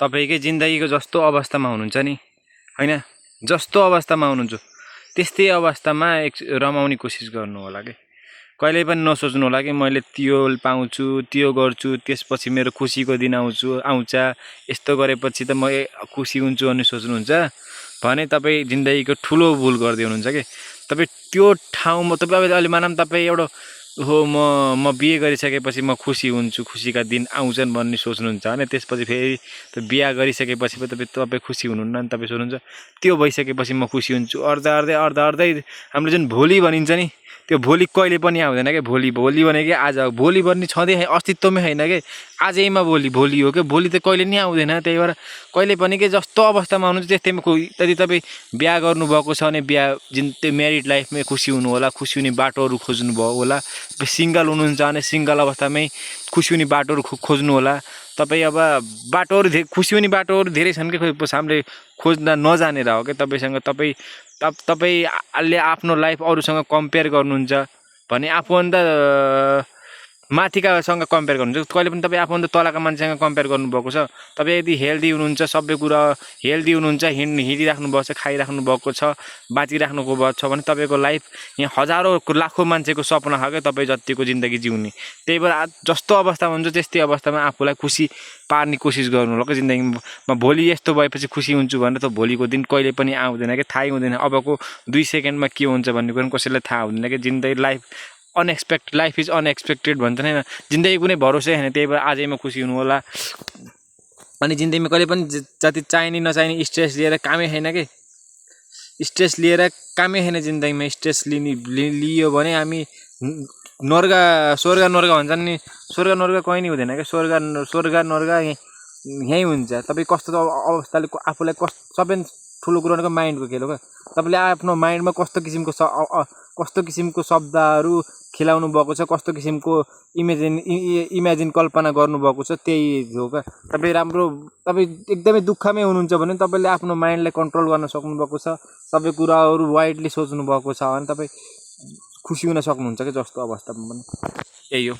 तपाईकै जिन्दगीको जस्तो अवस्थामा हुनुहुन्छ नि हैन, जस्तो अवस्थामा हुनुहुन्छ त्यस्तै अवस्थामा रमाउने कोसिस गर्नु होला के। कहिले पनि नसोच्नु होला कि मैले त्यो पाउँछु त्यो गर्छु त्यसपछि मेरो खुसीको दिन आउँछ यस्तो गरेपछि त म खुसी हुन्छु भन्ने सोच्नुहुन्छ भने तपाईँ जिन्दगीको ठुलो भुल गर्दै हुनुहुन्छ कि। तपाईँ त्यो ठाउँमा तपाईँ अहिले मानौँ तपाईँ एउटा हो म बिहे गरिसकेपछि म खुसी हुन्छु, खुसीका दिन आउँछन् भन्ने सोच्नुहुन्छ भने त्यसपछि फेरि बिहा गरिसकेपछि तपाईँ खुसी हुनुहुन्न नि। तपाईँ सोच्नुहुन्छ त्यो भइसकेपछि म खुसी हुन्छु, अर्धा अर्दै हाम्रो जुन भोलि भनिन्छ नि त्यो भोलि कहिले पनि आउँदैन क्या। भोलि भनेको आज हो, भोलि भन्ने छँदै अस्तित्वमै छैन कि। आजैमा भोलि हो क्या, भोलि त कहिले नि आउँदैन। त्यही भएर कहिले पनि के जस्तो अवस्थामा आउनुहुन्छ त्यस्तैमा यदि तपाईँ बिहा गर्नुभएको छ भने बिहा जुन त्यो म्यारिड लाइफमै खुसी हुनु होला, खुसी हुने बाटोहरू खोज्नु भयो होला। सिङ्गल हुनुहुन्छ भने सिङ्गल अवस्थामै खुसी हुने बाटोहरू खोज्नु होला। तपाईँ अब खुसी हुने बाटोहरू धेरै छन् कि हामीले खोज्न नजानेर हो क्या। तपाईँले आफ्नो लाइफ अरूसँग कम्पेयर गर्नुहुन्छ भने आफूभन्दा माथिकासँग कम्पेयर गर्नुहुन्छ। कहिले पनि तपाईँ आफूभन्दा तलका मान्छेसँग कम्पेयर गर्नुभएको छ। तपाईँ यदि हेल्दी हुनुहुन्छ, सबै कुरा हेल्दी हुनुहुन्छ, हिँडिराख्नु भएको छ, खाइराख्नु भएको छ, बाँचिराख्नु भएको छ भने तपाईँको लाइफ यहाँ हजारौँ लाखौँ मान्छेको सपना हो क्या तपाईँ जतिको जिन्दगी जिउने। त्यही भएर जस्तो अवस्थामा हुन्छ त्यस्तै अवस्थामा आफूलाई खुसी पार्ने कोसिस गर्नु होला क्या जिन्दगीमा। भोलि यस्तो भएपछि खुसी हुन्छु भनेर त भोलिको दिन कहिले पनि आउँदैन कि, थाहै हुँदैन अबको 2 सेकेन्डमा के हुन्छ भन्ने कुरा कसैलाई थाहा हुँदैन कि। जिन्दगी लाइफ इज अनएक्सपेक्टेड भन्छ नि, जिन्दगी कुनै भरोसै छैन। त्यही भएर आजैमा खुसी हुनु होला। अनि जिन्दगीमा कहिले पनि जति चाहिने नचाहिने स्ट्रेस लिएर कामै छैन कि, स्ट्रेस लिएर कामै छैन जिन्दगीमा। स्ट्रेस लियो भने हामी स्वर्ग नर्ग भन्छन् नि, स्वर्ग नर्ग कहीँ नि हुँदैन क्या। स्वर्ग नर्ग यहीँ हुन्छ। तपाईँ कस्तो अवस्थाले आफूलाई सबै ठुलो कुरो भनेको माइन्डको खेल हो क्या। तपाईँले आफ्नो माइन्डमा कस्तो किसिमको शब्दहरू खेलाउनु भएको छ, कस्तो किसिमको इमेजिन कल्पना गर्नुभएको छ त्यही हो क्या। तपाईँ एकदमै दुःखमै हुनुहुन्छ भने तपाईँले आफ्नो माइन्डलाई कन्ट्रोल गर्न सक्नुभएको छ, सबै कुराहरू वाइडली सोच्नु भएको छ भने तपाईँ खुसी हुन सक्नुहुन्छ क्या जस्तो अवस्थामा पनि। यही हो।